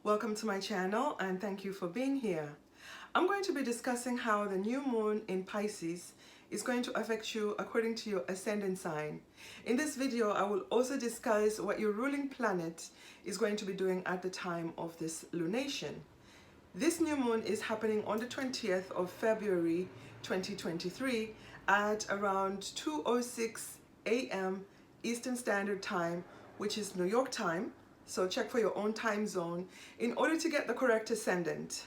Welcome to my channel and thank you for being here. I'm going to be discussing how the new moon in Pisces is going to affect you according to your ascendant sign. In this video, I will also discuss what your ruling planet is going to be doing at the time of this lunation. This new moon is happening on the 20th of February 2023 at around 2:06 AM Eastern Standard Time, which is New York time. So check for your own time zone in order to get the correct ascendant.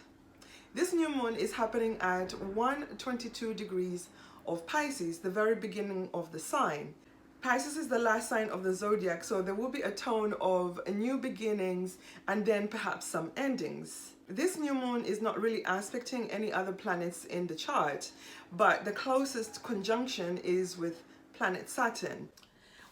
This new moon is happening at 1:22 degrees of Pisces, the very beginning of the sign. Pisces is the last sign of the zodiac, so there will be a tone of new beginnings and then perhaps some endings. This new moon is not really aspecting any other planets in the chart, but the closest conjunction is with planet Saturn.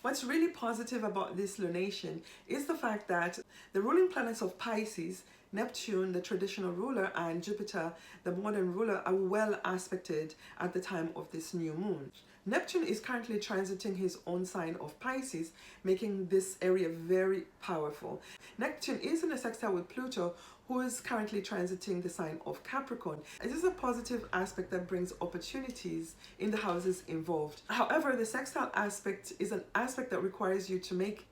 What's really positive about this lunation is the fact that the ruling planets of Pisces, Neptune, the traditional ruler, and Jupiter, the modern ruler, are well aspected at the time of this new moon. Neptune is currently transiting his own sign of Pisces, making this area very powerful. Neptune is in a sextile with Pluto, who is currently transiting the sign of Capricorn. This is a positive aspect that brings opportunities in the houses involved. However, the sextile aspect is an aspect that requires you to make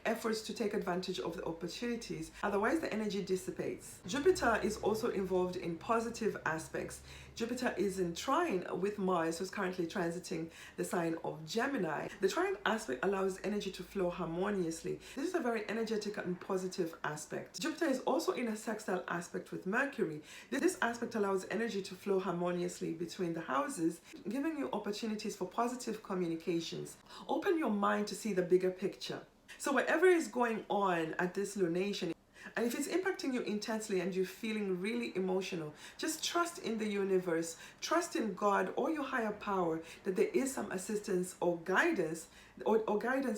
efforts to take advantage of the opportunities, otherwise the energy dissipates. Jupiter is also involved in positive aspects. Jupiter is in trine with Mars, who's currently transiting the sign of Gemini. The trine aspect allows energy to flow harmoniously. This is a very energetic and positive aspect. Jupiter is also in a sextile aspect with Mercury. This aspect allows energy to flow harmoniously between the houses, giving you opportunities for positive communications. Open your mind to see the bigger picture. So whatever is going on at this lunation, and if it's impacting you intensely and you're feeling really emotional, just trust in the universe, trust in God or your higher power that there is some assistance or guidance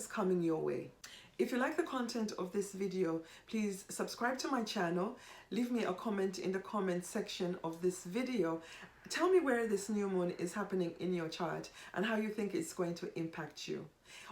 coming your way. If you like the content of this video, please subscribe to my channel, leave me a comment in the comment section of this video. Tell me where this new moon is happening in your chart and how you think it's going to impact you.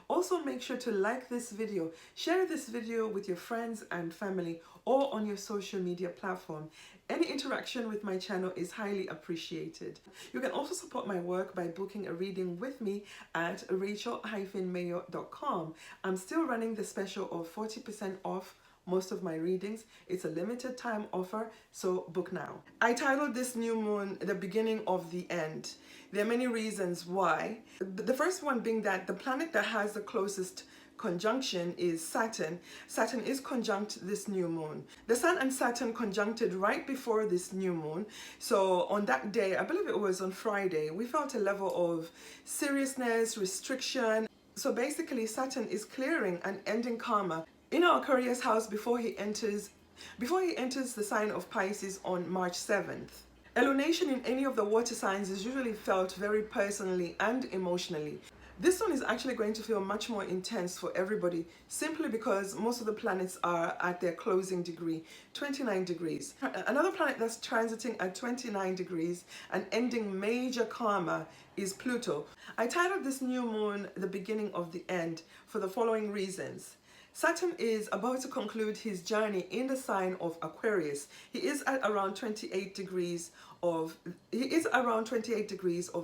Also, make sure to like this video, share this video with your friends and family or on your social media platform. Any interaction with my channel is highly appreciated. You can also support my work by booking a reading with me at rachel-mayo.com. I'm still running the special of 40% off most of my readings. It's a limited time offer, so book now. I titled this new moon the beginning of the end. There are many reasons why. The first one being that the planet that has the closest conjunction is Saturn. Saturn is conjunct this new moon. The Sun and Saturn conjuncted right before this new moon. So on that day, I believe it was on Friday, we felt a level of seriousness, restriction. So basically Saturn is clearing and ending karma in our Aquarius house before he enters the sign of Pisces on March 7th. A lunation in any of the water signs is usually felt very personally and emotionally. This one is actually going to feel much more intense for everybody simply because most of the planets are at their closing degree, 29 degrees. Another planet that's transiting at 29 degrees and ending major karma is Pluto. I titled this new moon the beginning of the end for the following reasons. Saturn is about to conclude his journey in the sign of Aquarius. He is at around 28 degrees of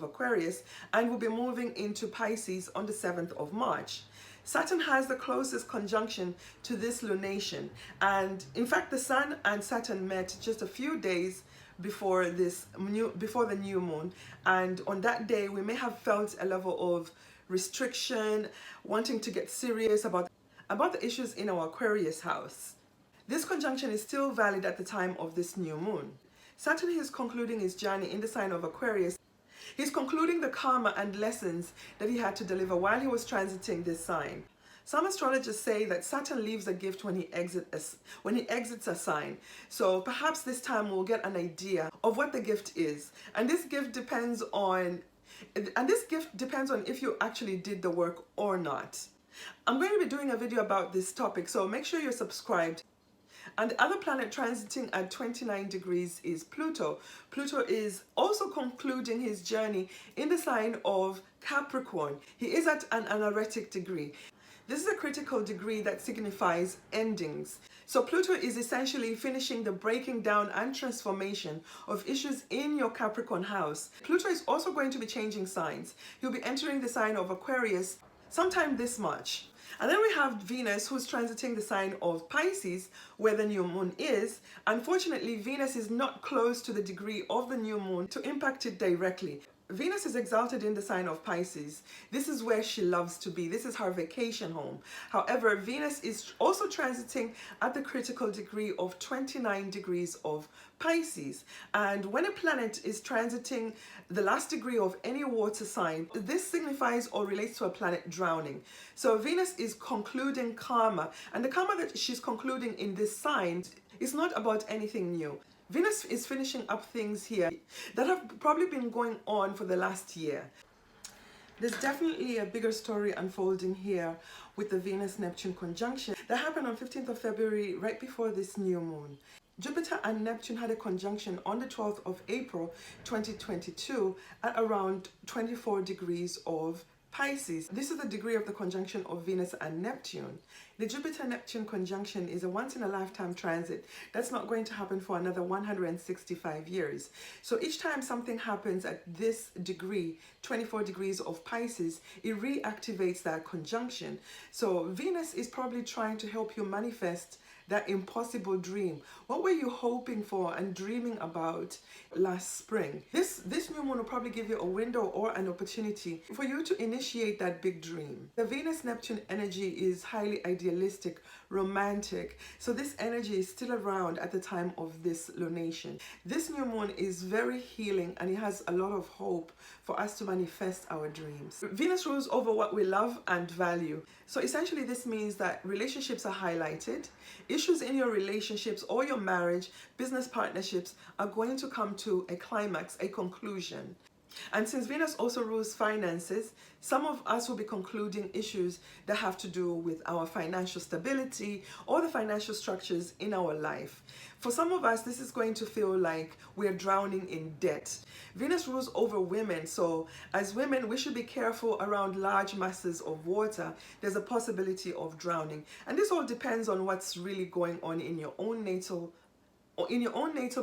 Aquarius and will be moving into Pisces on the 7th of March. Saturn has the closest conjunction to this lunation, and in fact the Sun and Saturn met just a few days before the new moon, and on that day we may have felt a level of restriction, wanting to get serious about the issues in our Aquarius house. This conjunction is still valid at the time of this new moon. Saturn is concluding his journey in the sign of Aquarius. He's concluding the karma and lessons that he had to deliver while he was transiting this sign. Some astrologers say that Saturn leaves a gift when he exits a sign. So perhaps this time we'll get an idea of what the gift is. And this gift depends on if you actually did the work or not. I'm going to be doing a video about this topic, so make sure you're subscribed. And the other planet transiting at 29 degrees is Pluto. Pluto is also concluding his journey in the sign of Capricorn. He is at an anaretic degree. This is a critical degree that signifies endings. So Pluto is essentially finishing the breaking down and transformation of issues in your Capricorn house. Pluto is also going to be changing signs. He'll be entering the sign of Aquarius sometime this March. And then we have Venus, who's transiting the sign of Pisces, where the new moon is. Unfortunately, Venus is not close to the degree of the new moon to impact it directly. Venus is exalted in the sign of Pisces. This is where she loves to be. This is her vacation home. However, Venus is also transiting at the critical degree of 29 degrees of Pisces. And when a planet is transiting the last degree of any water sign, this signifies or relates to a planet drowning. So Venus is concluding karma, and the karma that she's concluding in this sign is not about anything new. Venus is finishing up things here that have probably been going on for the last year. There's definitely a bigger story unfolding here with the Venus-Neptune conjunction that happened on 15th of February, right before this new moon. Jupiter and Neptune had a conjunction on the 12th of April 2022 at around 24 degrees of Pisces. This is the degree of the conjunction of Venus and Neptune. The Jupiter-Neptune conjunction is a once-in-a-lifetime transit that's not going to happen for another 165 years. So each time something happens at this degree, 24 degrees of Pisces, it reactivates that conjunction. So Venus is probably trying to help you manifest that impossible dream. What were you hoping for and dreaming about last spring? This new moon will probably give you a window or an opportunity for you to initiate that big dream. The Venus-Neptune energy is highly idealistic, romantic. So this energy is still around at the time of this lunation. This new moon is very healing, and it has a lot of hope for us to manifest our dreams. Venus rules over what we love and value. So essentially this means that relationships are highlighted. Issues in your relationships or your marriage, business partnerships are going to come to a climax, a conclusion. And since Venus also rules finances, some of us will be concluding issues that have to do with our financial stability or the financial structures in our life. For some of us, this is going to feel like we're drowning in debt. Venus rules over women, so as women, we should be careful around large masses of water. There's a possibility of drowning. And this all depends on what's really going on in your own natal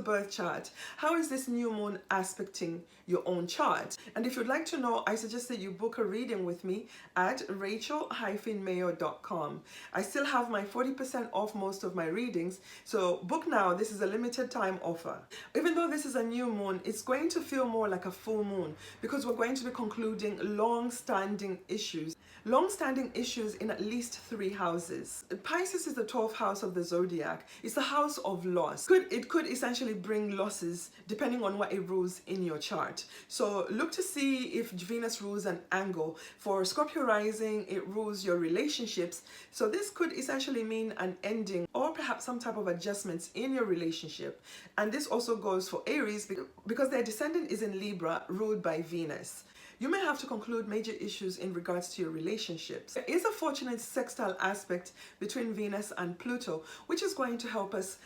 birth chart. How is this new moon aspecting your own chart? And if you'd like to know, I suggest that you book a reading with me at rachel-mayo.com. I still have my 40% off most of my readings, so book now. This is a limited time offer. Even though this is a new moon, it's going to feel more like a full moon because we're going to be concluding long-standing issues in at least 3 houses. Pisces is the 12th house of the zodiac. It's the house of loss. It could essentially bring losses depending on what it rules in your chart. So look to see if Venus rules an angle. For Scorpio rising, it rules your relationships. So this could essentially mean an ending or perhaps some type of adjustments in your relationship. And this also goes for Aries because their descendant is in Libra, ruled by Venus. You may have to conclude major issues in regards to your relationships. There is a fortunate sextile aspect between Venus and Pluto, which is going to help us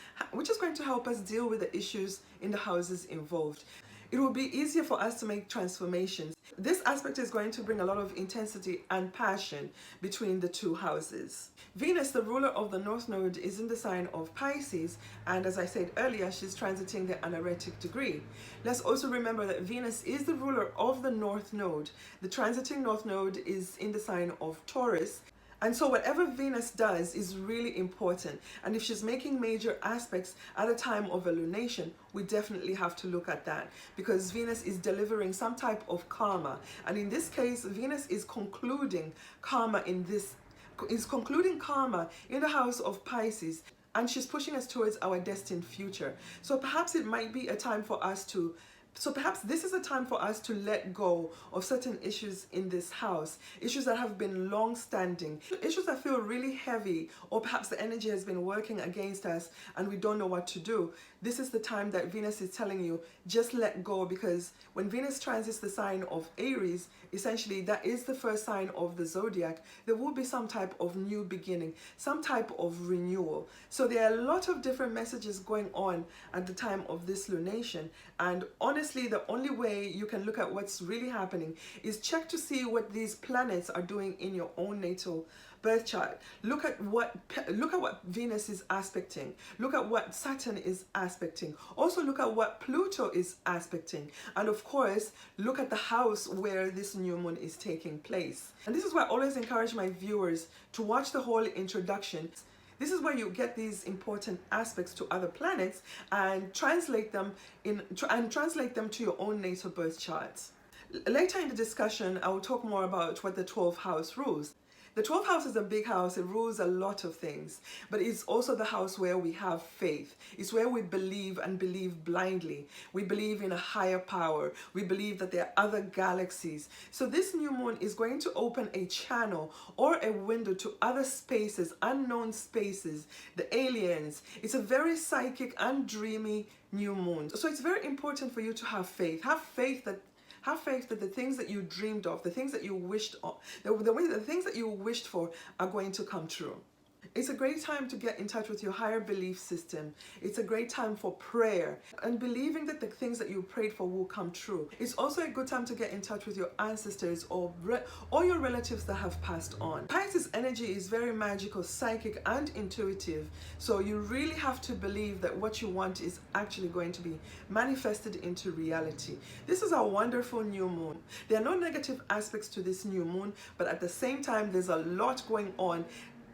deal with the issues in the houses involved. It will be easier for us to make transformations. This aspect is going to bring a lot of intensity and passion between the 2 houses. Venus, the ruler of the North Node, is in the sign of Pisces, and as I said earlier, she's transiting the anaretic degree. Let's also remember that Venus is the ruler of the North Node. The transiting North Node is in the sign of Taurus. And so whatever Venus does is really important. And if she's making major aspects at a time of a lunation, we definitely have to look at that because Venus is delivering some type of karma. And in this case, Venus is concluding karma in the house of Pisces. And she's pushing us towards our destined future. So perhaps it might be a time for us to perhaps this is a time for us to let go of certain issues in this house, issues that have been long-standing, issues that feel really heavy, or perhaps the energy has been working against us and we don't know what to do. This is the time that Venus is telling you, just let go, because when Venus transits the sign of Aries, essentially that is the first sign of the zodiac, there will be some type of new beginning, some type of renewal. So there are a lot of different messages going on at the time of this lunation, and honestly, the only way you can look at what's really happening is check to see what these planets are doing in your own natal birth chart, look at what Venus is aspecting, look at what Saturn is aspecting, also look at what Pluto is aspecting, and of course look at the house where this new moon is taking place. And this is why I always encourage my viewers to watch the whole introduction. This is where you get these important aspects to other planets and translate them to your own natal birth charts. Later in the discussion, I will talk more about what the 12th house rules. The 12th house is a big house. It rules a lot of things, but it's also the house where we have faith. It's where we believe and believe blindly. We believe in a higher power. We believe that there are other galaxies. So this new moon is going to open a channel or a window to other spaces, unknown spaces, the aliens. It's a very psychic and dreamy new moon. So it's very important for you to have faith. Have faith that the things that you dreamed of, the things that you wished of, the things that you wished for are going to come true. It's a great time to get in touch with your higher belief system. It's a great time for prayer and believing that the things that you prayed for will come true. It's also a good time to get in touch with your ancestors or your relatives that have passed on. Pisces energy is very magical, psychic, and intuitive. So you really have to believe that what you want is actually going to be manifested into reality. This is a wonderful new moon. There are no negative aspects to this new moon, but at the same time, there's a lot going on.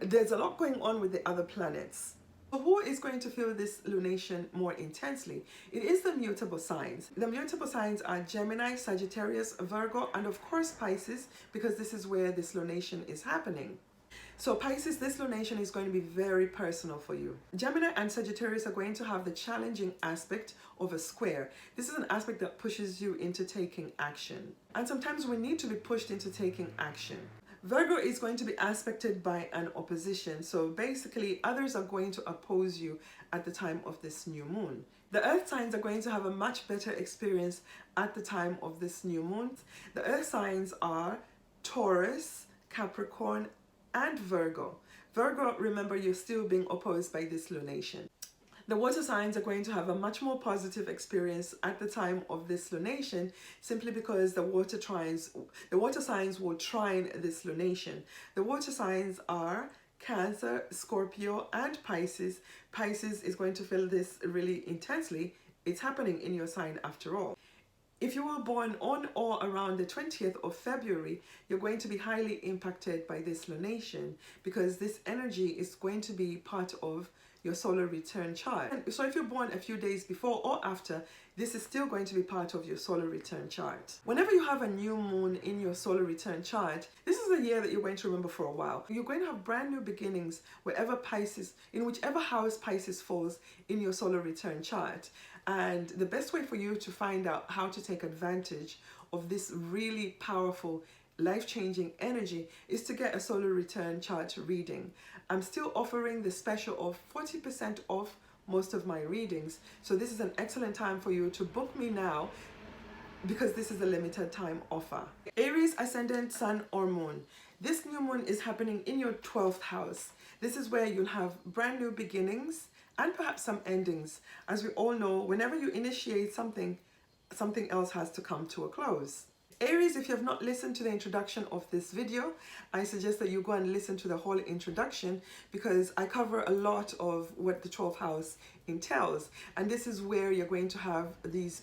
There's a lot going on with the other planets. So who is going to feel this lunation more intensely? It is the mutable signs. The mutable signs are Gemini, Sagittarius, Virgo, and of course Pisces, because this is where this lunation is happening. So Pisces, this lunation is going to be very personal for you. Gemini and Sagittarius are going to have the challenging aspect of a square. This is an aspect that pushes you into taking action. And sometimes we need to be pushed into taking action. Virgo is going to be aspected by an opposition. So basically, others are going to oppose you at the time of this new moon. The earth signs are going to have a much better experience at the time of this new moon. The earth signs are Taurus, Capricorn, and Virgo. Virgo, remember, you're still being opposed by this lunation. The water signs are going to have a much more positive experience at the time of this lunation, simply because the water signs will trine this lunation. The water signs are Cancer, Scorpio, and Pisces. Pisces is going to feel this really intensely. It's happening in your sign after all. If you were born on or around the 20th of February, you're going to be highly impacted by this lunation because this energy is going to be part of your solar return chart. So if you're born a few days before or after, this is still going to be part of your solar return chart. Whenever you have a new moon in your solar return chart, this is a year that you're going to remember for a while. You're going to have brand new beginnings in whichever house Pisces falls in your solar return chart. And the best way for you to find out how to take advantage of this really powerful life-changing energy is to get a solar return chart reading. I'm still offering the special of 40% off most of my readings, so this is an excellent time for you to book me now because this is a limited time offer. Aries, ascendant, sun, or moon. This new moon is happening in your 12th house. This is where you'll have brand new beginnings and perhaps some endings. As we all know, whenever you initiate something, something else has to come to a close. Aries, if you have not listened to the introduction of this video, I suggest that you go and listen to the whole introduction because I cover a lot of what the 12th house entails. And this is where you're going to have this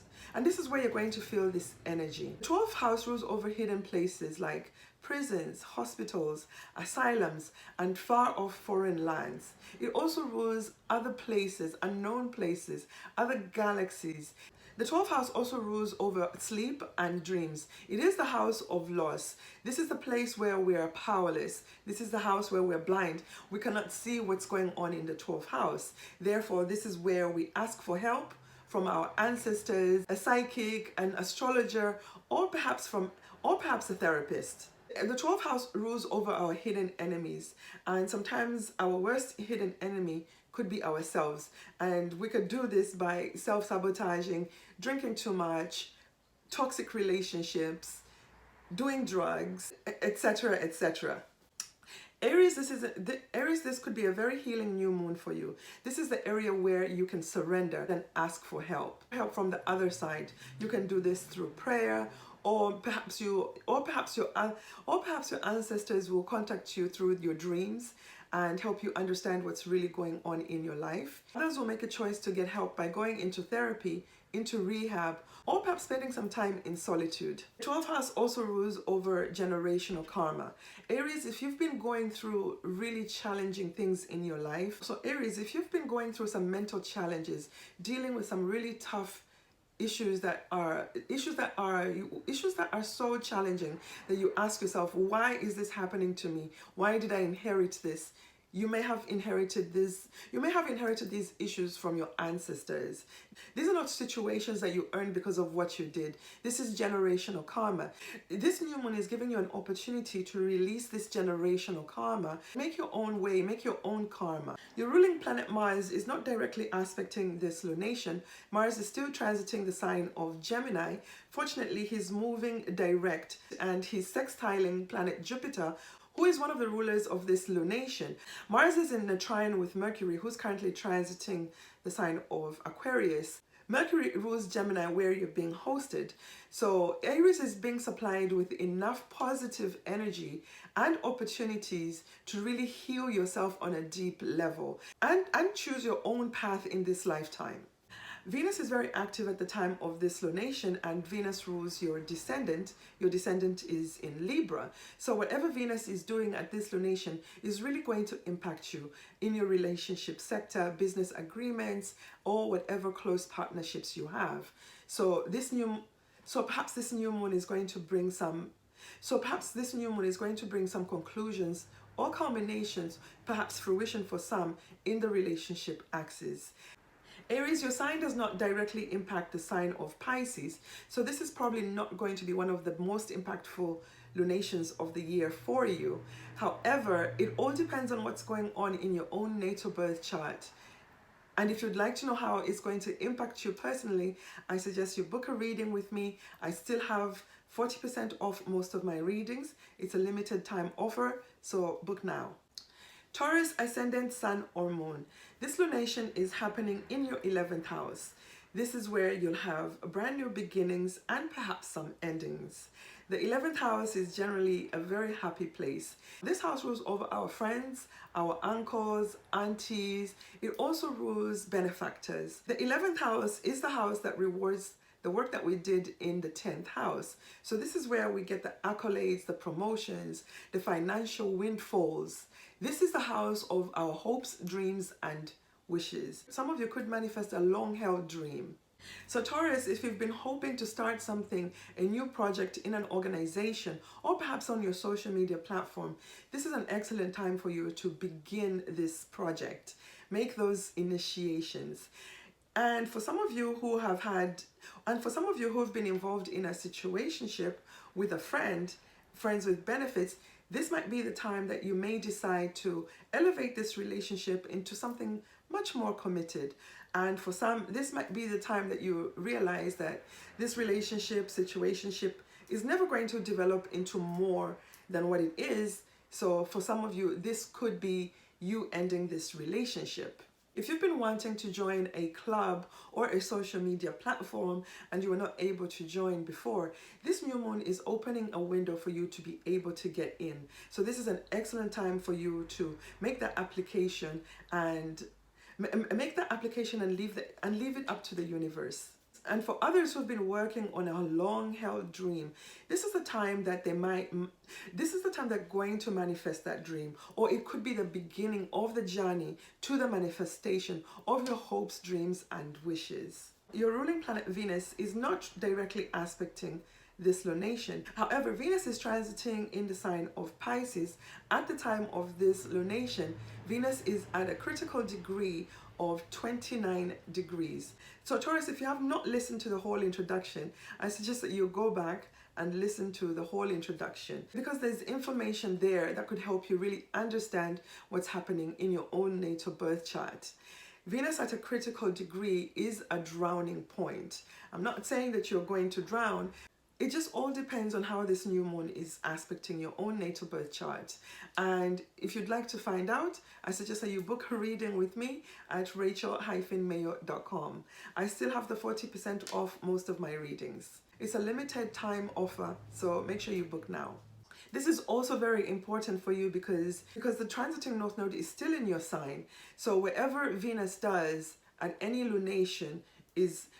is where you're going to feel this energy. The 12th house rules over hidden places like prisons, hospitals, asylums, and far off foreign lands. It also rules other places, unknown places, other galaxies. The 12th house also rules over sleep and dreams. It is the house of loss. This is the place where we are powerless. This is the house where we're blind. We cannot see what's going on in the 12th house. Therefore, this is where we ask for help from our ancestors, a psychic, an astrologer, or perhaps a therapist. The 12th house rules over our hidden enemies, and sometimes our worst hidden enemy could be ourselves, and we could do this by self-sabotaging, drinking too much, toxic relationships, doing drugs, etc., etc. Aries, Aries, this could be a very healing new moon for you. This is the area where you can surrender and ask for help from the other side. You can do this through prayer, or perhaps your ancestors will contact you through your dreams and help you understand what's really going on in your life. Others will make a choice to get help by going into therapy, into rehab, or perhaps spending some time in solitude. The 12th house also rules over generational karma. Aries, if you've been going through really challenging things in your life, so Aries, if you've been going through some mental challenges, dealing with some really tough issues that are so challenging that you ask yourself, why is this happening to me? Why did I inherit this? You may have inherited these issues from your ancestors. These are not situations that you earned because of what you did. This is generational karma. This new moon is giving you an opportunity to release this generational karma. Make your own way, make your own karma. Your ruling planet Mars is not directly aspecting this lunation. Mars is still transiting the sign of Gemini. Fortunately, he's moving direct and he's sextiling planet Jupiter, who is one of the rulers of this lunation. Mars is in a trine with Mercury, who's currently transiting the sign of Aquarius. Mercury rules Gemini, where you're being hosted. So Aries is being supplied with enough positive energy and opportunities to really heal yourself on a deep level and choose your own path in this lifetime. Venus is very active at the time of this lunation, and Venus rules your descendant. Your descendant is in Libra. So whatever Venus is doing at this lunation is really going to impact you in your relationship sector, business agreements, or whatever close partnerships you have. So perhaps this new moon is going to bring some conclusions or culminations, perhaps fruition for some in the relationship axis. Aries, your sign does not directly impact the sign of Pisces, so this is probably not going to be one of the most impactful lunations of the year for you. However, it all depends on what's going on in your own natal birth chart. And if you'd like to know how it's going to impact you personally, I suggest you book a reading with me. I still have 40% off most of my readings. It's a limited time offer, so book now. Taurus, ascendant, sun or moon. This lunation is happening in your 11th house. This is where you'll have brand new beginnings and perhaps some endings. The 11th house is generally a very happy place. This house rules over our friends, our uncles, aunties. It also rules benefactors. The 11th house is the house that rewards the work that we did in the 10th house. So this is where we get the accolades, the promotions, the financial windfalls. This is the house of our hopes, dreams, and wishes. Some of you could manifest a long-held dream. So Taurus, if you've been hoping to start something, a new project in an organization, or perhaps on your social media platform, this is an excellent time for you to begin this project. Make those initiations. And for some of you who have been involved in a situationship with a friends with benefits, this might be the time that you may decide to elevate this relationship into something much more committed. And for some, this might be the time that you realize that this situationship is never going to develop into more than what it is. So for some of you, this could be you ending this relationship. If you've been wanting to join a club or a social media platform and you were not able to join before, this new moon is opening a window for you to be able to get in. So this is an excellent time for you to make that application and leave it up to the universe. And for others who've been working on a long-held dream, this is the time that they're going to manifest that dream, or it could be the beginning of the journey to the manifestation of your hopes, dreams, and wishes. Your ruling planet Venus is not directly aspecting this lunation. However, Venus is transiting in the sign of Pisces. At the time of this lunation, Venus is at a critical degree of 29 degrees. So Taurus, if you have not listened to the whole introduction, I suggest that you go back and listen to the whole introduction, because there's information there that could help you really understand what's happening in your own natal birth chart. Venus at a critical degree is a drowning point. I'm not saying that you're going to drown. It just all depends on how this new moon is aspecting your own natal birth chart. And if you'd like to find out, I suggest that you book a reading with me at rachel-mayo.com. I still have the 40% off most of my readings. It's a limited time offer, so make sure you book now. This is also very important for you because the transiting North Node is still in your sign. So wherever Venus does at any lunation,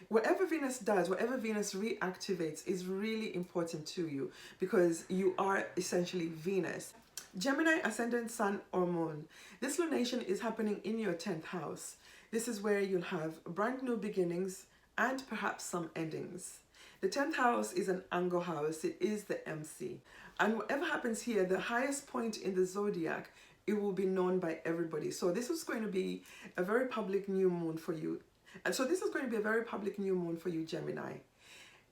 whatever Venus reactivates is really important to you because you are essentially Venus. Gemini, ascendant, sun or moon. This lunation is happening in your 10th house. This is where you'll have brand new beginnings and perhaps some endings. The 10th house is an angle house. It is the MC. And whatever happens here, the highest point in the zodiac, it will be known by everybody. So this is going to be a very public new moon for you. And so this is going to be a very public new moon for you, Gemini.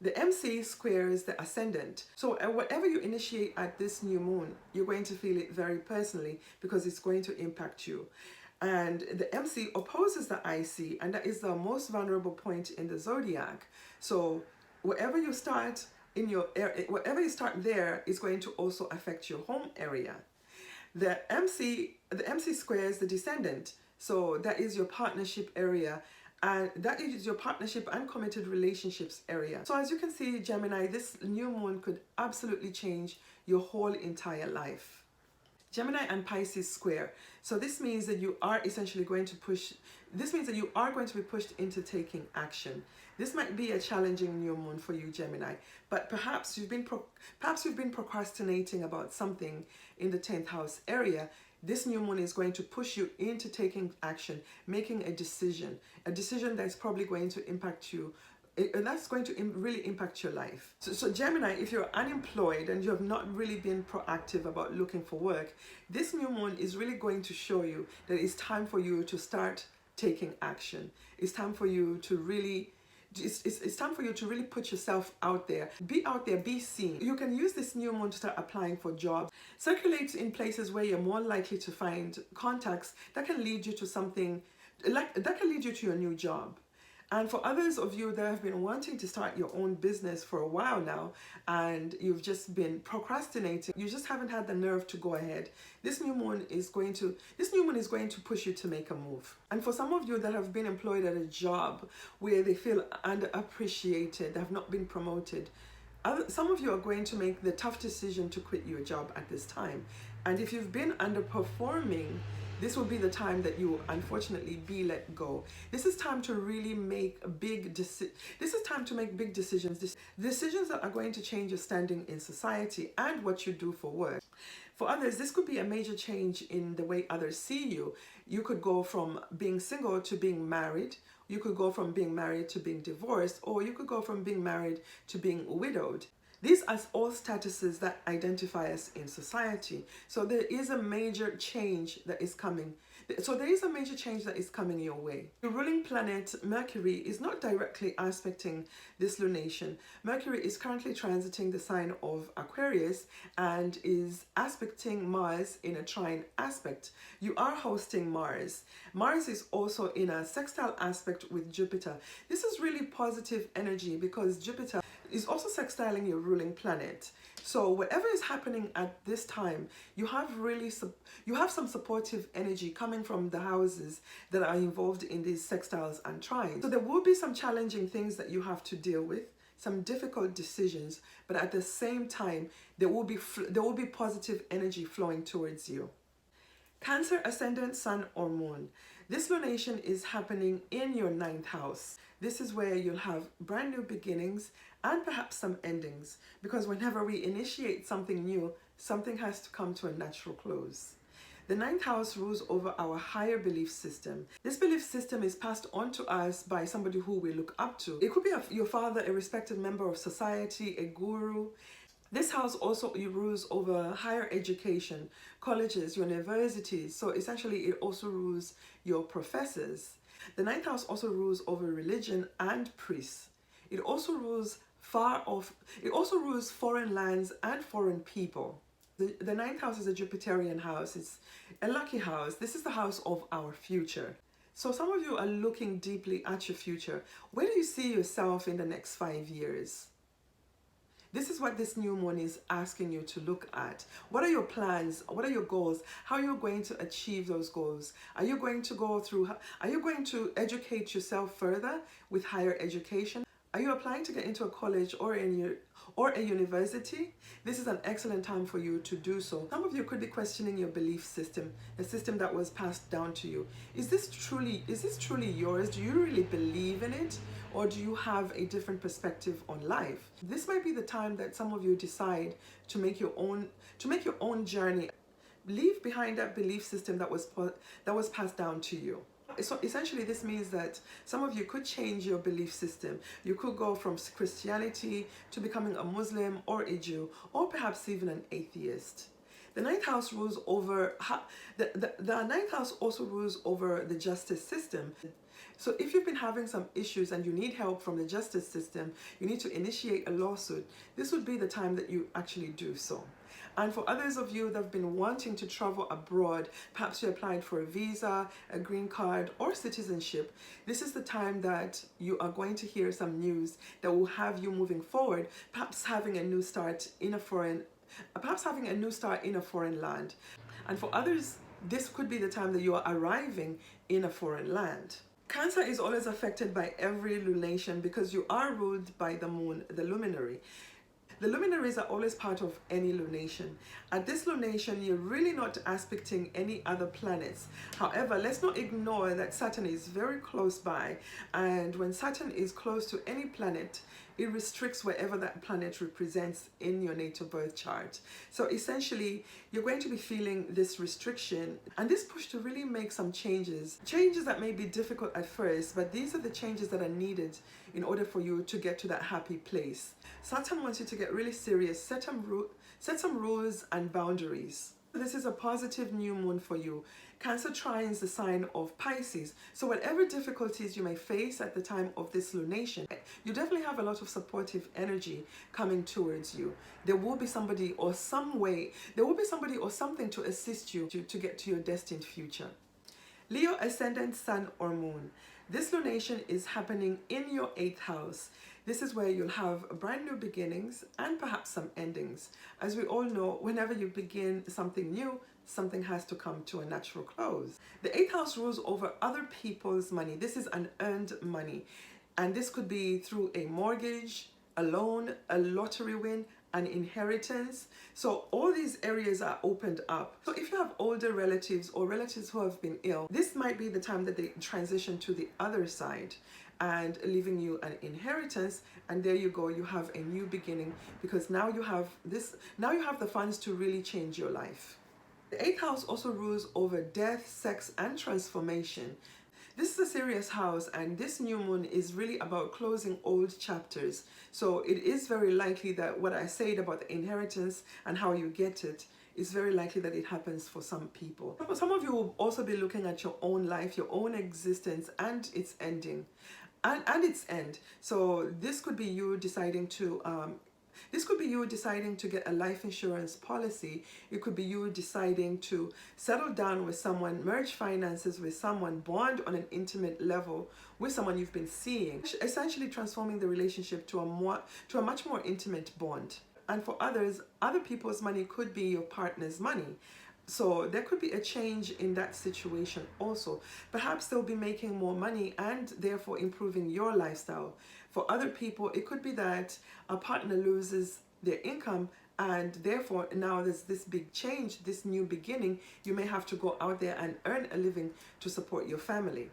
The MC squares the ascendant. So whatever you initiate at this new moon, you're going to feel it very personally because it's going to impact you. And the MC opposes the IC, and that is the most vulnerable point in the zodiac. So whatever you start in your area, whatever you start there is going to also affect your home area. The MC squares the descendant. So that is your partnership area. And that is your partnership and committed relationships area. So as you can see, Gemini, this new moon could absolutely change your whole entire life. Gemini and Pisces square. So this means that you are essentially going to be pushed into taking action. This might be a challenging new moon for you, Gemini, but perhaps you've been procrastinating about something in the 10th house area. This new moon is going to push you into taking action, making a decision that's probably going to impact you, and that's going to really impact your life. So Gemini, if you're unemployed and you have not really been proactive about looking for work, this new moon is really going to show you that it's time for you to start taking action. It's time for you to really put yourself out there. Be out there, be seen. You can use this new moon to start applying for jobs. Circulate in places where you're more likely to find contacts that can lead you to something, that can lead you to your new job. And for others of you that have been wanting to start your own business for a while now, and you've just been procrastinating, you just haven't had the nerve to go ahead, this new moon is going to push you to make a move. And for some of you that have been employed at a job where they feel underappreciated, they have not been promoted, some of you are going to make the tough decision to quit your job at this time. And if you've been underperforming, this will be the time that you will unfortunately be let go. This is time to really make big decisions. This is time to make big decisions. Decisions that are going to change your standing in society and what you do for work. For others, this could be a major change in the way others see you. You could go from being single to being married. You could go from being married to being divorced, or you could go from being married to being widowed. These are all statuses that identify us in society. So there is a major change that is coming. Your way. The ruling planet Mercury is not directly aspecting this lunation. Mercury is currently transiting the sign of Aquarius and is aspecting Mars in a trine aspect. You are hosting Mars. Mars is also in a sextile aspect with Jupiter. This is really positive energy because Jupiter is also sextiling your ruling planet. So whatever is happening at this time, you have some supportive energy coming from the houses that are involved in these sextiles and trines. So there will be some challenging things that you have to deal with, some difficult decisions, but at the same time, there will be positive energy flowing towards you. Cancer, ascendant, sun or moon. This lunation is happening in your 9th house. This is where you'll have brand new beginnings and perhaps some endings, because whenever we initiate something new, something has to come to a natural close. The 9th house rules over our higher belief system. This belief system is passed on to us by somebody who we look up to. It could be your father, a respected member of society, a guru. This house also rules over higher education, colleges, universities. So essentially it also rules your professors. The 9th house also rules over religion and priests. It also rules foreign lands and foreign people. The 9th house is a Jupiterian house. It's a lucky house. This is the house of our future. So some of you are looking deeply at your future. Where do you see yourself in the next 5 years? This is what this new moon is asking you to look at. What are your plans? What are your goals? How are you going to achieve those goals? Are you going to educate yourself further with higher education? Are you applying to get into a college or a university? This is an excellent time for you to do so. Some of you could be questioning your belief system, the system that was passed down to you. Is this truly yours? Do you really believe in it? Or do you have a different perspective on life? This might be the time that some of you decide to make your own journey. Leave behind that belief system that was passed down to you. So essentially this means that some of you could change your belief system. You could go from Christianity to becoming a Muslim or a Jew, or perhaps even an atheist. The ninth house rules over the ninth house also rules over the justice system. So if you've been having some issues and you need help from the justice system, you need to initiate a lawsuit, this would be the time that you actually do so. And for others of you that have been wanting to travel abroad, perhaps you applied for a visa, a green card, or citizenship, this is the time that you are going to hear some news that will have you moving forward, perhaps having a new start in a foreign land. And for others, this could be the time that you are arriving in a foreign land. Cancer is always affected by every lunation because you are ruled by the moon, the luminary. The luminaries are always part of any lunation. At this lunation, you're really not aspecting any other planets. However, let's not ignore that Saturn is very close by, and when Saturn is close to any planet, it restricts wherever that planet represents in your natal birth chart. So essentially, you're going to be feeling this restriction and this push to really make some changes. Changes that may be difficult at first, but these are the changes that are needed in order for you to get to that happy place. Saturn wants you to get really serious, set some rules and boundaries. This is a positive new moon for you. Cancer trines the sign of Pisces. So whatever difficulties you may face at the time of this lunation, you definitely have a lot of supportive energy coming towards you. There will be somebody or something to assist you to get to your destined future. Leo, ascendant, sun or moon. This lunation is happening in your 8th house. This is where you'll have brand new beginnings and perhaps some endings. As we all know, whenever you begin something new, something has to come to a natural close. The 8th house rules over other people's money. This is unearned money. And this could be through a mortgage, a loan, a lottery win, an inheritance. So all these areas are opened up. So if you have older relatives or relatives who have been ill, this might be the time that they transition to the other side and leaving you an inheritance, and there you go, you have a new beginning, because now you have the funds to really change your life. The 8th house also rules over death, sex and transformation. This is a serious house, and this new moon is really about closing old chapters. So it is very likely that what I said about the inheritance and how you get it is very likely that it happens for some people. Some of you will also be looking at your own life, your own existence and its ending and its end. So this could be you deciding to get a life insurance policy. It could be you deciding to settle down with someone, merge finances with someone, bond on an intimate level with someone you've been seeing, essentially transforming the relationship to a much more intimate bond. And for others, other people's money could be your partner's money. So there could be a change in that situation also. Perhaps they'll be making more money and therefore improving your lifestyle. For other people, it could be that a partner loses their income and therefore now there's this big change, this new beginning. You may have to go out there and earn a living to support your family.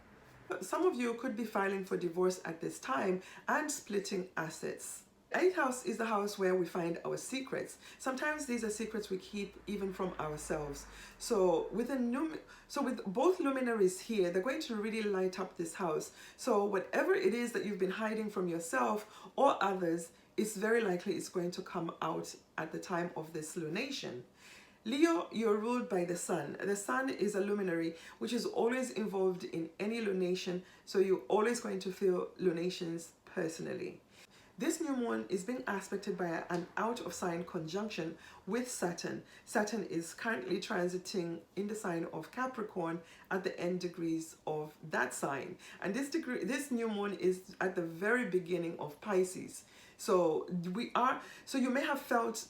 Some of you could be filing for divorce at this time and splitting assets. 8th house is the house where we find our secrets. Sometimes these are secrets we keep even from ourselves. So with both luminaries here, they're going to really light up this house. So whatever it is that you've been hiding from yourself or others, it's very likely it's going to come out at the time of this lunation. Leo, you're ruled by the sun. The sun is a luminary which is always involved in any lunation, so you're always going to feel lunations personally. This new moon is being aspected by an out of sign conjunction with Saturn. Saturn is currently transiting in the sign of Capricorn at the end degrees of that sign. And this new moon is at the very beginning of Pisces. So you may have felt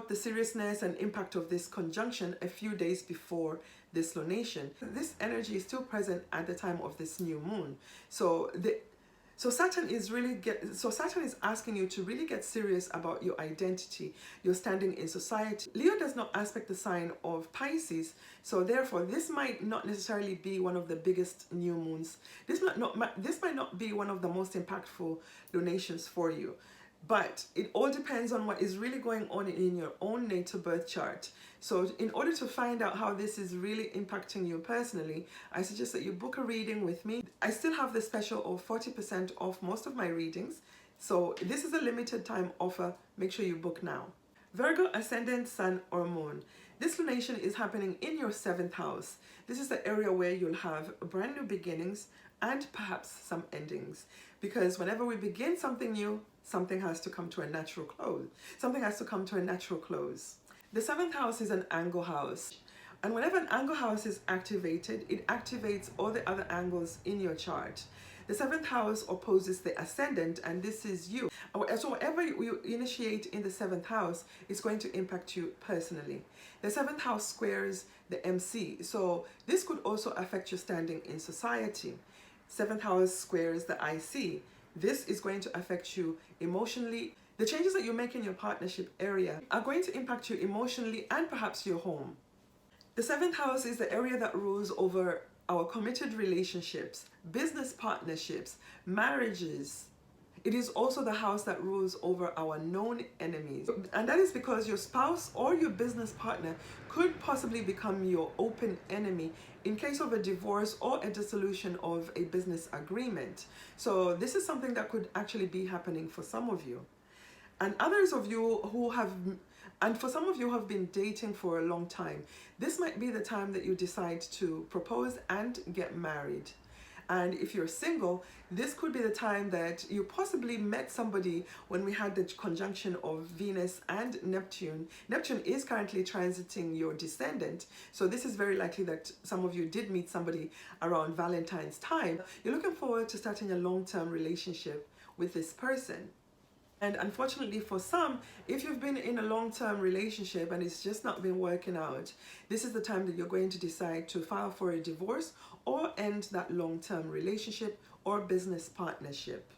the seriousness and impact of this conjunction a few days before this lunation. This energy is still present at the time of this new moon. So Saturn is asking you to really get serious about your identity, your standing in society. Leo does not aspect the sign of Pisces, so therefore this might not necessarily be one of the biggest new moons. This might not be one of the most impactful lunations for you. But it all depends on what is really going on in your own natal birth chart. So in order to find out how this is really impacting you personally, I suggest that you book a reading with me. I still have the special of 40% off most of my readings. So this is a limited time offer. Make sure you book now. Virgo, ascendant, sun or moon. This lunation is happening in your 7th house. This is the area where you'll have brand new beginnings and perhaps some endings. Because whenever we begin something new, something has to come to a natural close. Something has to come to a natural close. The 7th house is an angle house. And whenever an angle house is activated, it activates all the other angles in your chart. The 7th house opposes the ascendant, and this is you. So whatever you initiate in the 7th house is going to impact you personally. The 7th house squares the MC, so this could also affect your standing in society. 7th house squares the IC. This is going to affect you emotionally. The changes that you make in your partnership area are going to impact you emotionally and perhaps your home. The 7th house is the area that rules over our committed relationships, business partnerships, marriages. It is also the house that rules over our known enemies. And that is because your spouse or your business partner could possibly become your open enemy in case of a divorce or a dissolution of a business agreement. So this is something that could actually be happening for some of you. And others of you for some of you who have been dating for a long time, this might be the time that you decide to propose and get married. And if you're single, this could be the time that you possibly met somebody when we had the conjunction of Venus and Neptune. Neptune is currently transiting your descendant. So this is very likely that some of you did meet somebody around Valentine's time. You're looking forward to starting a long-term relationship with this person. And unfortunately for some, if you've been in a long-term relationship and it's just not been working out, this is the time that you're going to decide to file for a divorce or end that long-term relationship or business partnership.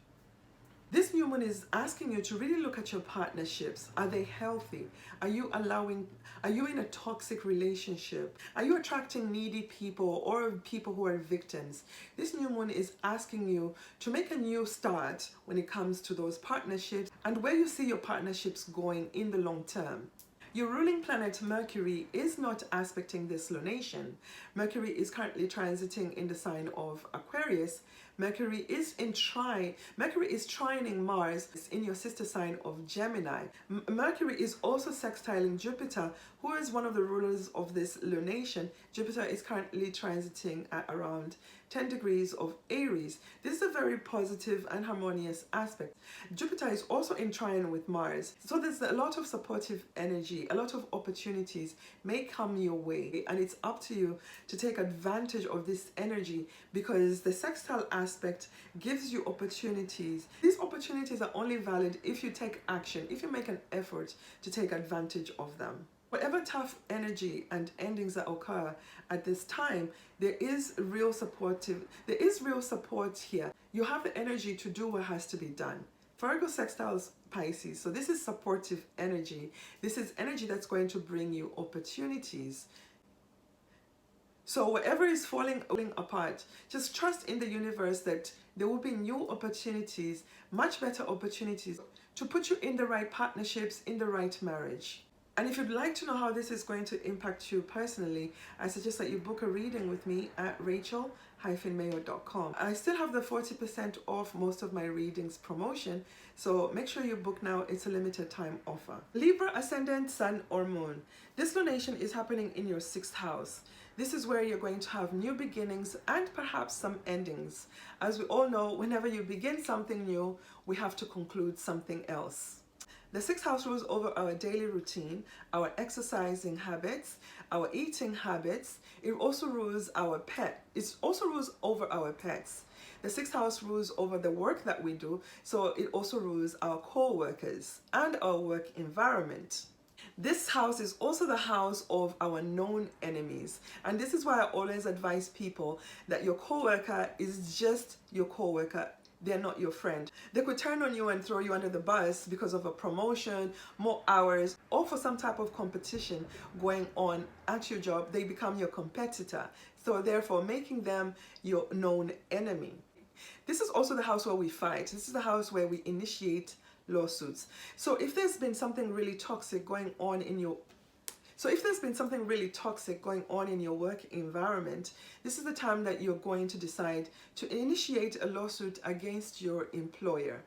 This new moon is asking you to really look at your partnerships. Are they healthy? Are you in a toxic relationship? Are you attracting needy people or people who are victims? This new moon is asking you to make a new start when it comes to those partnerships and where you see your partnerships going in the long term. Your ruling planet Mercury is not aspecting this lunation. Mercury is currently transiting in the sign of Aquarius. Mercury is trining Mars in your sister sign of Gemini. Mercury is also sextiling Jupiter, who is one of the rulers of this lunation. Jupiter is currently transiting at around 10 degrees of Aries. This is a very positive and harmonious aspect. Jupiter is also in trine with Mars. So there's a lot of supportive energy, a lot of opportunities may come your way, and it's up to you to take advantage of this energy because the sextile aspect gives you opportunities. These opportunities are only valid if you take action, if you make an effort to take advantage of them. Whatever tough energy and endings that occur at this time, there is real support here. You have the energy to do what has to be done. Virgo sextiles Pisces, so this is supportive energy. This is energy that's going to bring you opportunities. So whatever is falling apart, just trust in the universe that there will be new opportunities, much better opportunities to put you in the right partnerships, in the right marriage. And if you'd like to know how this is going to impact you personally, I suggest that you book a reading with me at rachel-mayo.com. I still have the 40% off most of my readings promotion, so make sure you book now. It's a limited time offer. Libra, ascendant, sun or moon. This lunation is happening in your 6th house. This is where you're going to have new beginnings and perhaps some endings. As we all know, whenever you begin something new, we have to conclude something else. The 6th house rules over our daily routine, our exercising habits, our eating habits. It also rules our pet. It also rules over our pets. The sixth house rules over the work that we do, so it also rules our co-workers and our work environment. This house is also the house of our known enemies, and this is why I always advise people that your co-worker is just your co-worker. They're not your friend. They could turn on you and throw you under the bus because of a promotion, more hours, or for some type of competition going on at your job. They become your competitor, so therefore making them your known enemy. This is also the house where we fight. This is the house where we initiate lawsuits. So if there's been something really toxic going on in your work environment, this is the time that you're going to decide to initiate a lawsuit against your employer.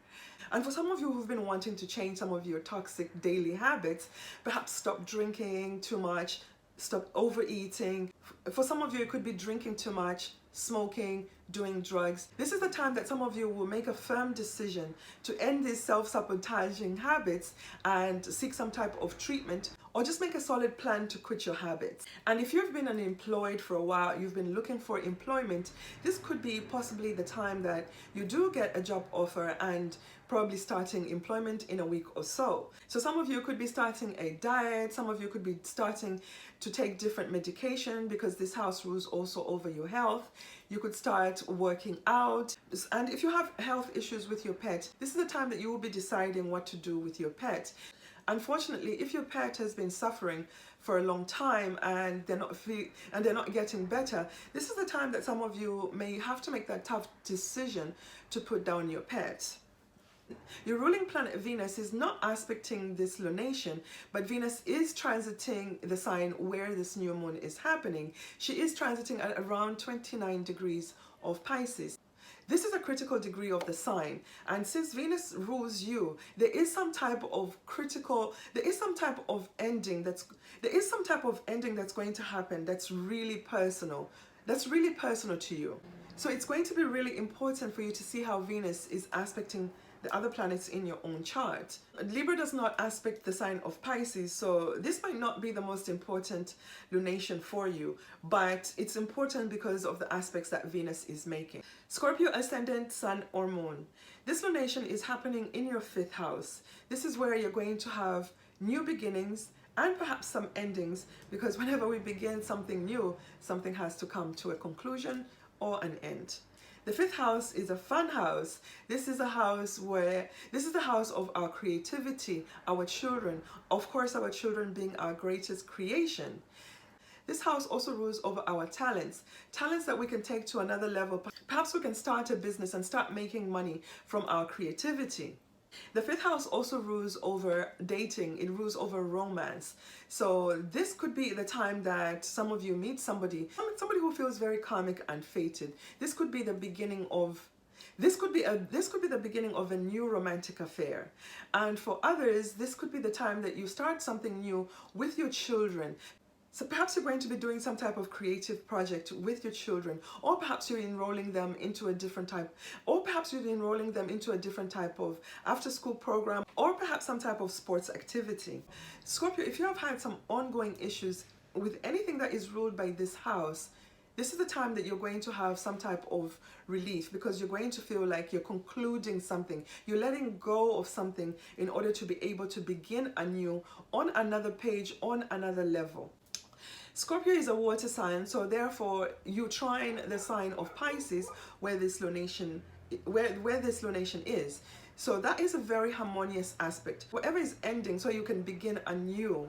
And for some of you who've been wanting to change some of your toxic daily habits, perhaps stop drinking too much, stop overeating. For some of you, it could be drinking too much, smoking, doing drugs. This is the time that some of you will make a firm decision to end these self-sabotaging habits and seek some type of treatment, or just make a solid plan to quit your habits. And if you've been unemployed for a while, you've been looking for employment, this could be possibly the time that you do get a job offer and probably starting employment in a week or so. So some of you could be starting a diet, some of you could be starting to take different medication because this house rules also over your health. You could start working out. And if you have health issues with your pet, this is the time that you will be deciding what to do with your pet. Unfortunately, if your pet has been suffering for a long time and they're not getting better, this is the time that some of you may have to make that tough decision to put down your pet. Your ruling planet Venus is not aspecting this lunation, but Venus is transiting the sign where this new moon is happening. She is transiting at around 29 degrees of Pisces. This is a critical degree of the sign, and since Venus rules you, there is some type of ending that's going to happen that's really personal to you. So it's going to be really important for you to see how Venus is aspecting the other planets in your own chart. Libra does not aspect the sign of Pisces, so this might not be the most important lunation for you, but it's important because of the aspects that Venus is making. Scorpio ascendant, sun or moon. This lunation is happening in your 5th house. This is where you're going to have new beginnings and perhaps some endings, because whenever we begin something new, something has to come to a conclusion or an end. The 5th house is a fun house. This is the house of our creativity, our children. Of course, our children being our greatest creation. This house also rules over our talents that we can take to another level. Perhaps we can start a business and start making money from our creativity. The 5th house also rules over dating. It rules over romance. So this could be the time that some of you meet somebody who feels very karmic and fated. This could be the beginning of a new romantic affair. And for others, this could be the time that you start something new with your children. So perhaps you're going to be doing some type of creative project with your children, or perhaps you're enrolling them into a different type of after-school program, or perhaps some type of sports activity. Scorpio, if you have had some ongoing issues with anything that is ruled by this house, this is the time that you're going to have some type of relief, because you're going to feel like you're concluding something. You're letting go of something in order to be able to begin anew on another page, on another level. Scorpio is a water sign, so therefore you trine the sign of Pisces where this lunation is. So that is a very harmonious aspect. Whatever is ending, so you can begin anew.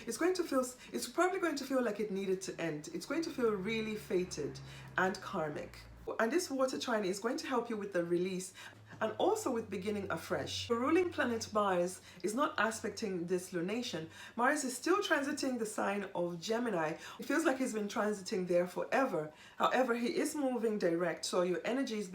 It's probably going to feel like it needed to end. It's going to feel really fated and karmic. And this water trine is going to help you with the release and also with beginning afresh. The ruling planet Mars is not aspecting this lunation. Mars is still transiting the sign of Gemini. It feels like he's been transiting there forever. However, he is moving direct, so your energy is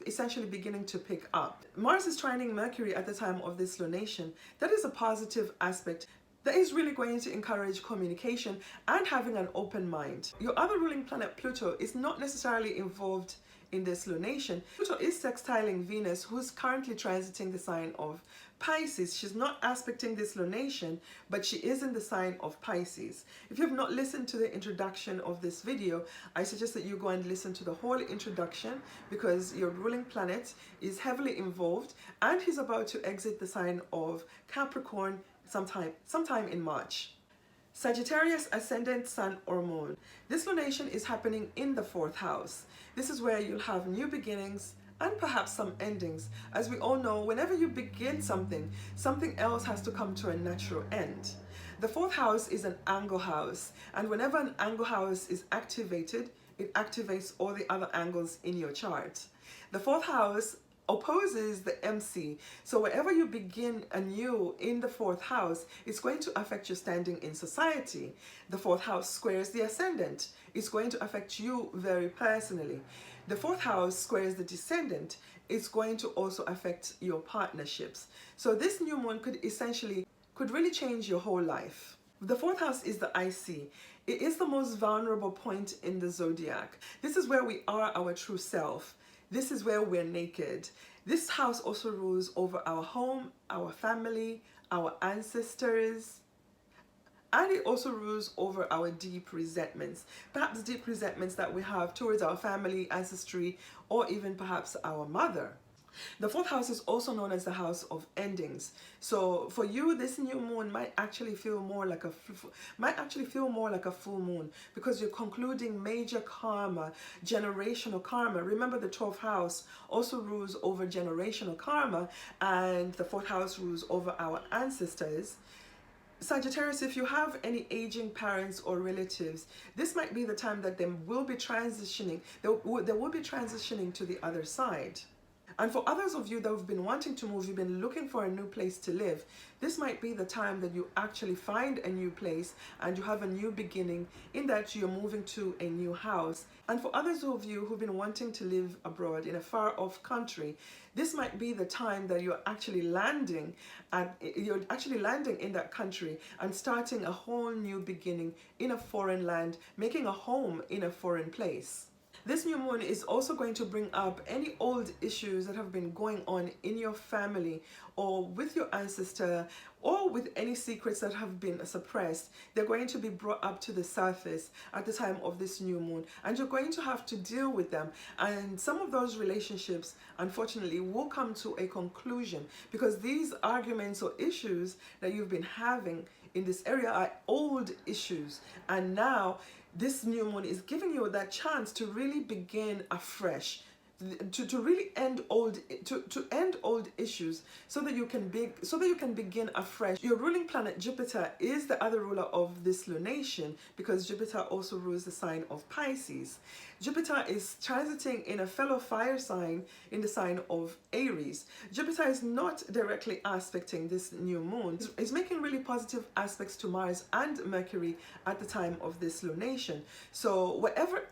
essentially beginning to pick up. Mars is trining Mercury at the time of this lunation. That is a positive aspect that is really going to encourage communication and having an open mind. Your other ruling planet Pluto is not necessarily involved in this lunation. Pluto is sextiling Venus, who's currently transiting the sign of Pisces. She's not aspecting this lunation, but she is in the sign of Pisces. If you have not listened to the introduction of this video, I suggest that you go and listen to the whole introduction, because your ruling planet is heavily involved, and he's about to exit the sign of Capricorn sometime in March. Sagittarius, ascendant, sun or moon. This lunation is happening in the 4th house. This is where you'll have new beginnings and perhaps some endings. As we all know, whenever you begin something, something else has to come to a natural end. The 4th house is an angle house, and whenever an angle house is activated, it activates all the other angles in your chart. The 4th house opposes the MC. So wherever you begin anew in the 4th house, it's going to affect your standing in society. The 4th house squares the ascendant. It's going to affect you very personally. The 4th house squares the descendant. It's going to also affect your partnerships. So this new moon could really change your whole life. The 4th house is the IC. It is the most vulnerable point in the zodiac. This is where we are our true self. This is where we're naked. This house also rules over our home, our family, our ancestors, and it also rules over our deep resentments. Perhaps deep resentments that we have towards our family, ancestry, or even perhaps our mother. The 4th house is also known as the house of endings. So for you, this new moon might actually feel more like a full moon, because you're concluding major karma, generational karma. Remember, the 12th house also rules over generational karma, and the 4th house rules over our ancestors. Sagittarius, if you have any aging parents or relatives, this might be the time that they will be transitioning. They will be transitioning to the other side. And for others of you that have been wanting to move, you've been looking for a new place to live, this might be the time that you actually find a new place and you have a new beginning, in that you're moving to a new house. And for others of you who've been wanting to live abroad in a far off country, this might be the time that you're actually landing in that country and starting a whole new beginning in a foreign land, making a home in a foreign place. This new moon is also going to bring up any old issues that have been going on in your family or with your ancestor, or with any secrets that have been suppressed. They're going to be brought up to the surface at the time of this new moon, and you're going to have to deal with them. And some of those relationships, unfortunately, will come to a conclusion, because these arguments or issues that you've been having in this area are old issues, and now this new moon is giving you that chance to really begin afresh, to really end old issues, so that you can begin afresh. Your ruling planet Jupiter is the other ruler of this lunation, because Jupiter also rules the sign of Pisces. Jupiter is transiting in a fellow fire sign in the sign of Aries. Jupiter is not directly aspecting this new moon. It's making really positive aspects to Mars and Mercury at the time of this lunation. So whatever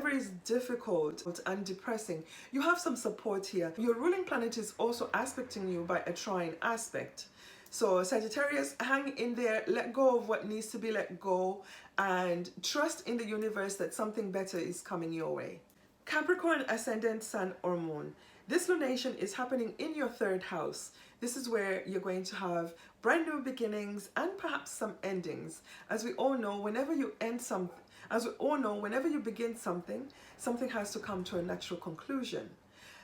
is difficult and depressing, you have some support here. Your ruling planet is also aspecting you by a trine aspect. So Sagittarius, hang in there, let go of what needs to be let go, and trust in the universe that something better is coming your way. Capricorn, ascendant, sun or moon. This lunation is happening in your 3rd house. This is where you're going to have brand new beginnings and perhaps some endings. As we all know, whenever you begin something, something has to come to a natural conclusion.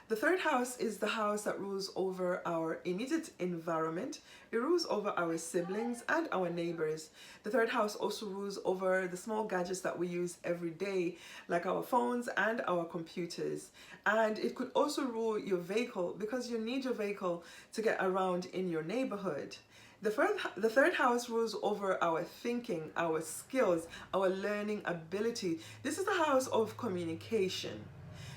The 3rd house is the house that rules over our immediate environment. It rules over our siblings and our neighbors. The 3rd house also rules over the small gadgets that we use every day, like our phones and our computers. And it could also rule your vehicle, because you need your vehicle to get around in your neighborhood. The 3rd house rules over our thinking, our skills, our learning ability. This is the house of communication.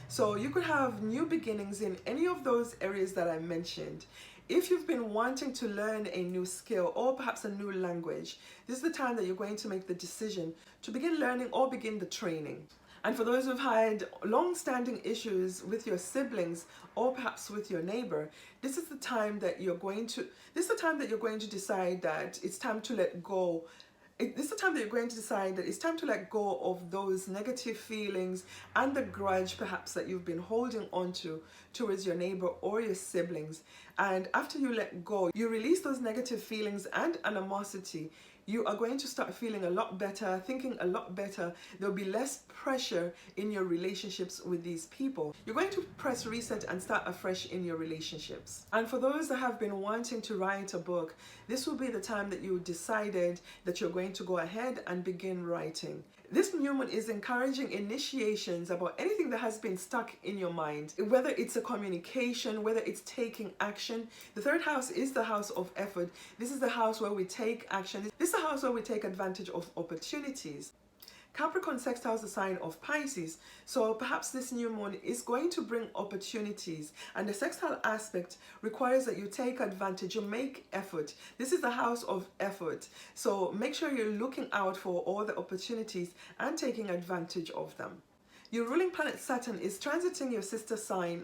So you could have new beginnings in any of those areas that I mentioned. If you've been wanting to learn a new skill or perhaps a new language, this is the time that you're going to make the decision to begin learning or begin the training. And for those who've had long-standing issues with your siblings or perhaps with your neighbor, this is the time that you're going to decide that it's time to let go This is the time that you're going to decide that it's time to let go of those negative feelings and the grudge perhaps that you've been holding on to towards your neighbor or your siblings. And after you let go, you release those negative feelings and animosity, you are going to start feeling a lot better, thinking a lot better. There'll be less pressure in your relationships with these people. You're going to press reset and start afresh in your relationships. And for those that have been wanting to write a book, this will be the time that you decided that you're going to go ahead and begin writing. This new moon is encouraging initiations about anything that has been stuck in your mind, whether it's a communication, whether it's taking action. The third house is the house of effort. This is the house where we take action. This is the house where we take advantage of opportunities. Capricorn sextiles the sign of Pisces, so perhaps this new moon is going to bring opportunities, and the sextile aspect requires that you take advantage, you make effort. This is the house of effort, so make sure you're looking out for all the opportunities and taking advantage of them. Your ruling planet Saturn is transiting your sister sign.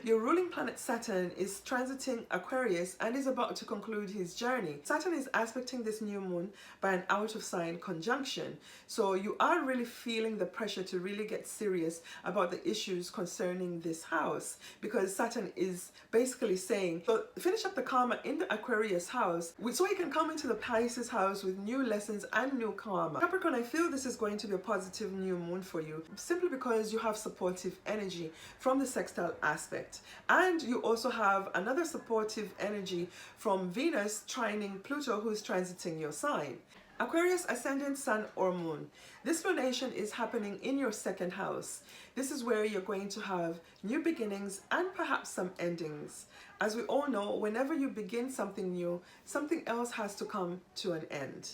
Your ruling planet Saturn is transiting Aquarius and is about to conclude his journey. Saturn is aspecting this new moon by an out of sign conjunction. So you are really feeling the pressure to really get serious about the issues concerning this house, because Saturn is basically saying, so finish up the karma in the Aquarius house so you can come into the Pisces house with new lessons and new karma. Capricorn, I feel this is going to be a positive new moon for you, simply because you have supportive energy from the sextile aspect, and you also have another supportive energy from Venus trining Pluto, who's transiting your sign. Aquarius ascendant, sun or moon. This lunation is happening in your second house. This is where you're going to have new beginnings and perhaps some endings. As we all know, whenever you begin something new, something else has to come to an end.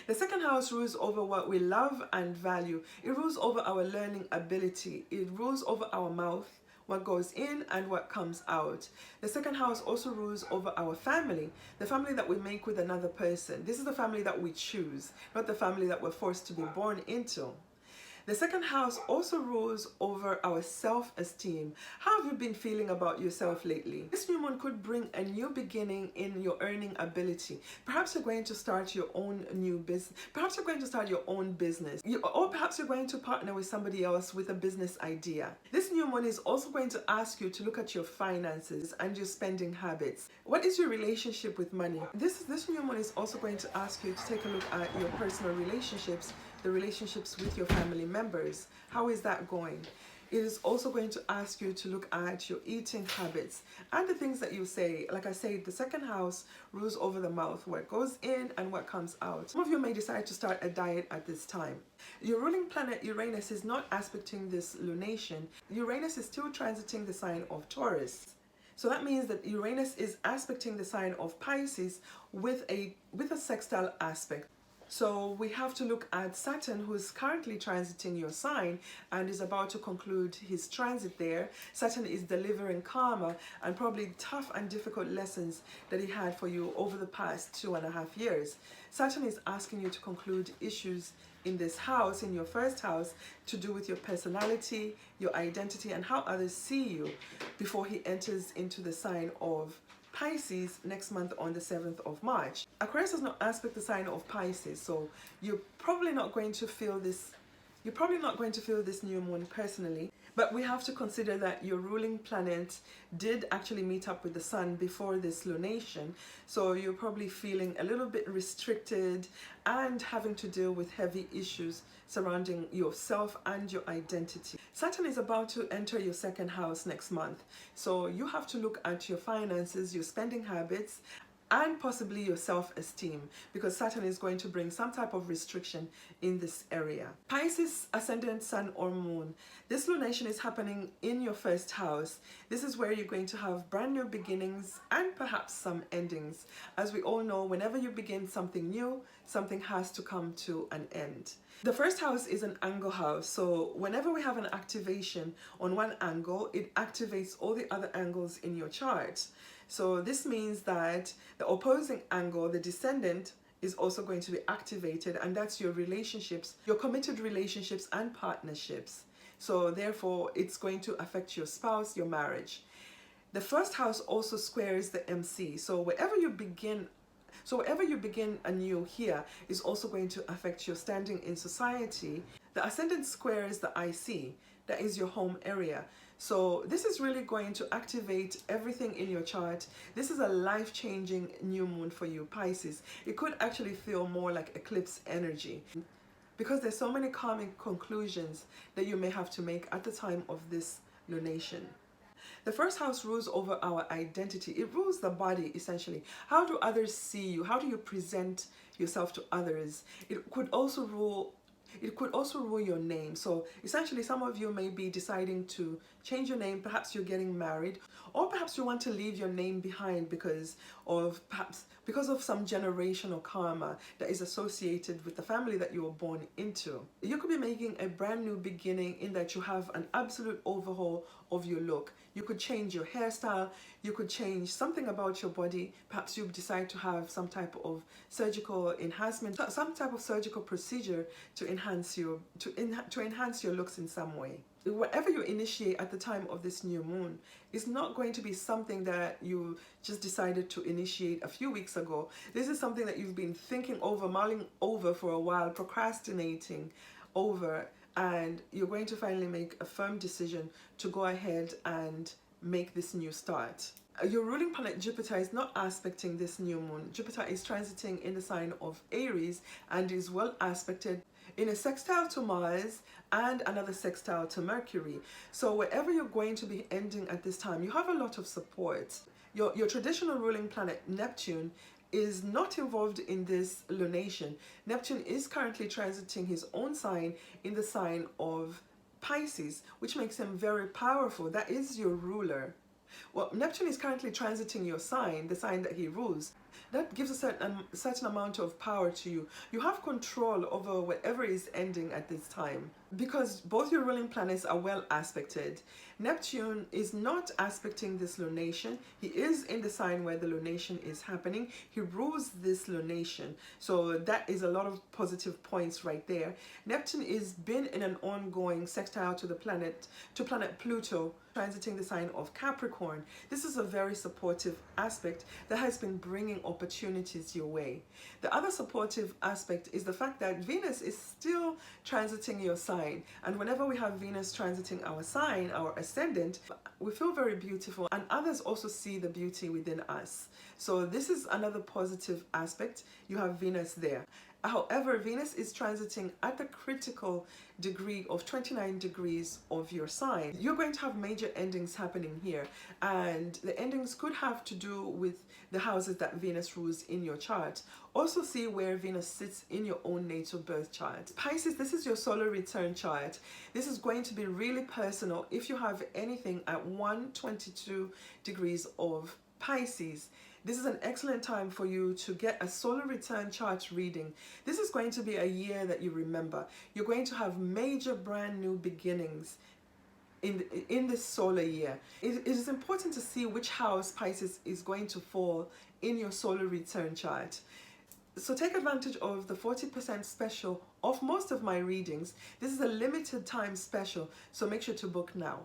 The second house rules over what we love and value. It rules over our learning ability. It rules over our mouth, what goes in and what comes out. The second house also rules over our family, the family that we make with another person. This is the family that we choose, not the family that we're forced to be born into. The second house also rules over our self-esteem. How have you been feeling about yourself lately? This new moon could bring a new beginning in your earning ability. Perhaps you're going to start your own new business. Perhaps you're going to start your own business. Or perhaps you're going to partner with somebody else with a business idea. This new moon is also going to ask you to look at your finances and your spending habits. What is your relationship with money? This new moon is also going to ask you to take a look at your personal relationships, the relationships with your family members. How is that going? It is also going to ask you to look at your eating habits and the things that you say. Like I said, the second house rules over the mouth, what goes in and what comes out. Some of you may decide to start a diet at this time. Your ruling planet Uranus is not aspecting this lunation. Uranus is still transiting the sign of Taurus. So that means that Uranus is aspecting the sign of Pisces with a sextile aspect. So we have to look at Saturn, who is currently transiting your sign and is about to conclude his transit there. Saturn is delivering karma and probably tough and difficult lessons that he had for you over the past 2.5 years. Saturn is asking you to conclude issues in this house, in your first house, to do with your personality, your identity, and how others see you before he enters into the sign of Pisces next month on the 7th of March. Aquarius does not aspect the sign of Pisces, so you're probably not going to feel this. You're probably not going to feel this new moon personally, but we have to consider that your ruling planet did actually meet up with the sun before this lunation, so you're probably feeling a little bit restricted and having to deal with heavy issues surrounding yourself and your identity. Saturn is about to enter your second house next month, so you have to look at your finances, your spending habits, and possibly your self-esteem, because Saturn is going to bring some type of restriction in this area. Pisces ascendant, sun or moon. This lunation is happening in your first house. This is where you're going to have brand new beginnings and perhaps some endings. As we all know, whenever you begin something new, something has to come to an end. The first house is an angle house, so whenever we have an activation on one angle, it activates all the other angles in your chart. So this means that the opposing angle, the descendant, is also going to be activated, and that's your relationships, your committed relationships and partnerships. So therefore, it's going to affect your spouse, your marriage. The first house also squares the MC. So wherever you begin, So wherever you begin anew here is also going to affect your standing in society. The ascendant squares the IC, that is your home area. So this is really going to activate everything in your chart. This is a life-changing new moon for you, Pisces. It could actually feel more like eclipse energy, because there's so many karmic conclusions that you may have to make at the time of this lunation. The first house rules over our identity. It rules the body, essentially. How do others see you? How do you present yourself to others? It could also rule your name. So essentially, some of you may be deciding to change your name. Perhaps you're getting married, or perhaps you want to leave your name behind because of some generational karma that is associated with the family that you were born into. You could be making a brand new beginning in that you have an absolute overhaul of your look. You could change your hairstyle, you could change something about your body. Perhaps you decide to have some type of surgical enhancement, some type of surgical procedure to enhance your looks in some way. Whatever you initiate at the time of this new moon is not going to be something that you just decided to initiate a few weeks ago. This is something that you've been thinking over, mulling over for a while, procrastinating over, and you're going to finally make a firm decision to go ahead and make this new start. Your ruling planet Jupiter is not aspecting this new moon. Jupiter is transiting in the sign of Aries and is well aspected in a sextile to Mars and another sextile to Mercury. So wherever you're going to be ending at this time, you have a lot of support. Your traditional ruling planet Neptune is not involved in this lunation. Neptune is currently transiting his own sign in the sign of Pisces, which makes him very powerful. That is your ruler. Well, Neptune is currently transiting your sign, the sign that he rules. That gives a certain amount of power to you. You have control over whatever is ending at this time, because both your ruling planets are well aspected. Neptune is not aspecting this lunation. He is in the sign where the lunation is happening. He rules this lunation. So that is a lot of positive points right there. Neptune is been in an ongoing sextile to planet Pluto, transiting the sign of Capricorn. This is a very supportive aspect that has been bringing opportunities your way. The other supportive aspect is the fact that Venus is still transiting your sign, and whenever we have Venus transiting our sign, our ascendant, we feel very beautiful, and others also see the beauty within us. So this is another positive aspect. You have Venus there. However, Venus is transiting at the critical degree of 29 degrees of your sign. You're going to have major endings happening here, and the endings could have to do with the houses that Venus rules in your chart. Also see where Venus sits in your own natal birth chart. Pisces, this is your solar return chart. This is going to be really personal if you have anything at 122 degrees of Pisces. This is an excellent time for you to get a solar return chart reading. This is going to be a year that you remember. You're going to have major brand new beginnings in this solar year. It is important to see which house Pisces is going to fall in your solar return chart. So take advantage of the 40% special of most of my readings. This is a limited time special, so make sure to book now.